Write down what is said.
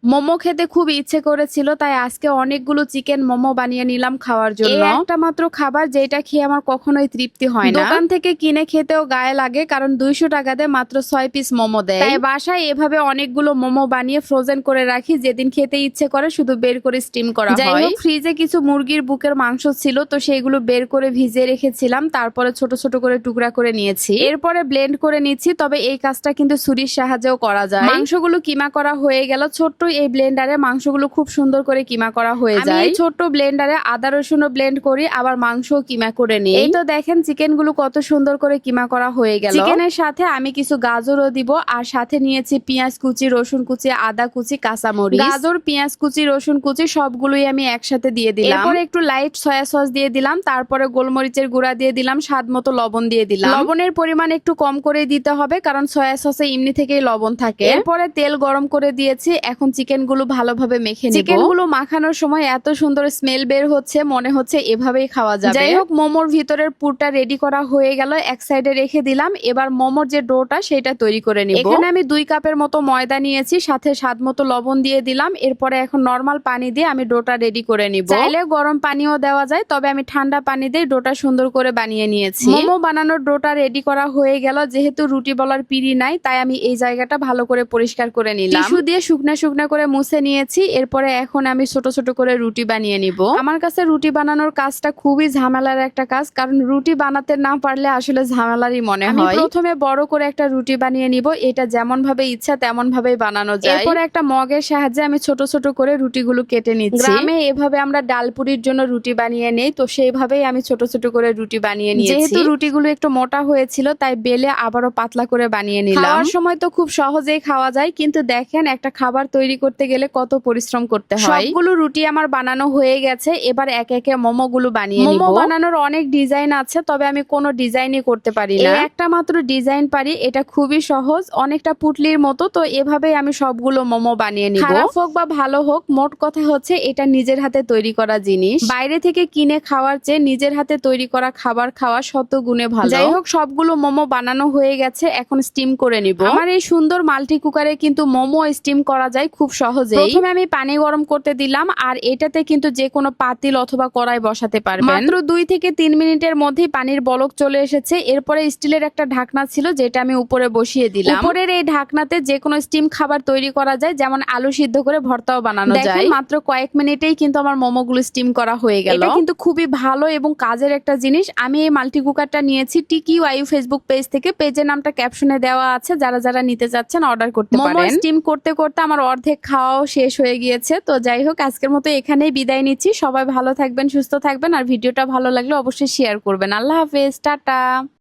মোমো খেতে খুব ইচ্ছে করেছিল, তাই আজকে অনেকগুলো চিকেন মোমো বানিয়ে নিলাম খাওয়ার জন্য। এই একটা মাত্র খাবার যেটা খেয়ে আমার কখনোই তৃপ্তি হয় না। দোকান থেকে কিনে খেতেও গায়ে লাগে, কারণ 200 টাকাতে মাত্র 6 পিস মোমো দেয়। তাই বাসায় এভাবে অনেকগুলো মোমো বানিয়ে ফ্রোজেন করে রাখি, যেদিন খেতে ইচ্ছে করে শুধু বের করে স্টিম করা হয়। যাই হোক, ফ্রিজে কিছু মুরগির বুকের মাংস ছিল, তো সেইগুলো বের করে ভিজিয়ে রেখেছিলাম, তারপরে ছোট ছোট করে টুকরা করে নিয়েছি। এরপরে ব্লেন্ড করে নিচ্ছি, তবে এই কাজটা কিন্তু ছুরির সাহায্যেও করা যায়। মাংসগুলো কিমা করা হয়ে গেল। ছোট্ট এই ব্লেন্ডারে মাংসগুলো খুব সুন্দর করে কিমা করা হয়ে যায়। আমি ছোট্ট ব্লেন্ডারে আদা রসুনও ব্লেন্ড করি, আবার মাংসও কিমা করে নিই। এই তো দেখেন চিকেন গুলো কত সুন্দর করে কিমা করা হয়ে গেল। চিকেনের সাথে আমি কিছু গাজরও দিব, আর সাথে নিয়েছি পেঁয়াজ কুচি, রসুন কুচি, আদা কুচি, কাঁচামরিচ। গাজর, পেঁয়াজ কুচি, রসুন কুচি সবগুলোই আমি একসাথে দিয়ে দিলাম। এরপরে একটু লাইট সয়া সস দিয়ে দিলাম, তারপরে গোলমরিচের গুঁড়া দিয়ে দিলাম, স্বাদ মতো লবণ দিয়ে দিলাম। লবণের পরিমাণ একটু কম করে দিতে হবে, কারণ সয়া সসে এমনি থেকেই লবণ থাকে। এরপরে তেল গরম করে দিয়েছি, এখন চিকেন গুলো ভালোভাবে মেখে নিব। চিকেন গুলো মাখানোর সময় এত সুন্দর স্মেল বের হচ্ছে, মনে হচ্ছে এভাবেই খাওয়া যাবে। যাই হোক, মোমোর ভিতরের পুরটা রেডি করা হয়ে গেল, এক সাইডে রেখে দিলাম। এবার মোমোর যে ডোটা সেটা তৈরি করে নিব। এখানে আমি 2 কাপের মতো ময়দা নিয়েছি, সাথে স্বাদ মতো লবণ দিয়ে দিলাম। এরপরে এখন নরমাল পানি দিয়ে আমি ডোটা রেডি করে নিব। চাইলে গরম পানিও দেওয়া যায়, তবে আমি ঠান্ডা পানি দিয়ে ডোটা সুন্দর করে বানিয়ে নিয়েছি। মোমো বানানোর ডোটা রেডি করা হয়ে গেল। যেহেতু রুটি বলার পিড়ি নাই, তাই আমি এই জায়গাটা ভালো করে পরিষ্কার করে নিলাম। টিস্যু দিয়ে শুকনা শুকনা করে মুছে নিয়েছি। এরপরে এখন আমি ছোট ছোট করে রুটি বানিয়ে নিব। আমার কাছে রুটি বানানোর কাজটা খুবই ঝামেলার একটা কাজ, কারণ রুটি বানাতে না পারলে আসলে ঝামেলারই মনে হয়। আমি প্রথমে বড় করে একটা রুটি বানিয়ে নিব, এটা যেমন ভাবে ইচ্ছা তেমন ভাবেই বানানো যায়। এরপরে একটা মগের সাহায্যে আমি ছোট ছোট করে রুটিগুলো কেটে নিচ্ছি। গ্রামে এভাবে আমরা ডালপুরির জন্য রুটি বানিয়ে নেই, তো সেইভাবেই আমি ছোট ছোট করে রুটি বানিয়ে নিয়েছি। যেহেতু রুটিগুলো একটু মোটা হয়েছিল, তাই বেলে আবারও পাতলা করে বানিয়ে নিলাম। খাওয়ার সময় তো খুব সহজেই খাওয়া যায়, কিন্তু দেখেন একটা খাবার তৈরি করতে গেলে কত পরিশ্রম করতে হয়। সবগুলো রুটি আমার বানানো হয়ে গেছে, এবার একে একে মোমো গুলো বানিয়ে নিব। মোমো বানানোর অনেক ডিজাইন আছে, তবে আমি কোনো ডিজাইনই করতে পারি না। একটা মাত্র ডিজাইন পারি, এটা খুবই সহজ, অনেকটা পুটলির মতো। তো এভাবেই আমি সবগুলো মোমো বানিয়ে নিব। খারাপ হোক বা ভালো হোক, মোট কথা হচ্ছে এটা নিজের হাতে তৈরি করা জিনিস। বাইরে থেকে কিনে খাওয়ার চেয়ে নিজের হাতে তৈরি করা খাবার খাওয়া শত গুণে ভালো। যাই হোক, সবগুলো মোমো বানানো হয়ে গেছে, এখন স্টিম করে নিব। আমার এই সুন্দর মাল্টি কুকারে কিন্তু মোমো স্টিম করা যায় খুব সহজে। প্রথমে আমি পানি গরম করতে দিলাম, আর এটাতে কিন্তু যে কোনো পাতিল অথবা কড়াই বসাতে পারবেন। মাত্র 2 থেকে 3 মিনিটের মধ্যেই পানির বলক চলে এসেছে। এরপরে স্টিলের একটা ঢাকনা ছিল, যেটা আমি উপরে বসিয়ে দিলাম। উপরের এই ঢাকনাতে যে কোনো স্টিম খাবার তৈরি করা যায়, যেমন আলু সিদ্ধ করে ভর্তাও বানানো যায়। মাত্র কয়েক মিনিটেই কিন্তু আমার মোমোগুলো স্টিম করা হয়ে গেল। এটা কিন্তু খুবই ভালো এবং কাজের একটা জিনিস। আমি এই মাল্টি কুকারটা নিয়েছি TQIU ফেসবুক পেজ থেকে। পেজের নামটা ক্যাপশনে দেওয়া আছে, যারা যারা নিতে চাচ্ছেন অর্ডার করতে পারেন। মোমো স্টিম করতে করতে আমার অর্ধেক খাওয়াও শেষ হয়ে গিয়েছে। তো যাই হোক, আজকের মতো এখানেই বিদায় নিচ্ছি। সবাই ভালো থাকবেন, সুস্থ থাকবেন, আর ভিডিওটা ভালো লাগলে অবশ্যই শেয়ার করবেন। আল্লাহ হাফেজ, টাটা।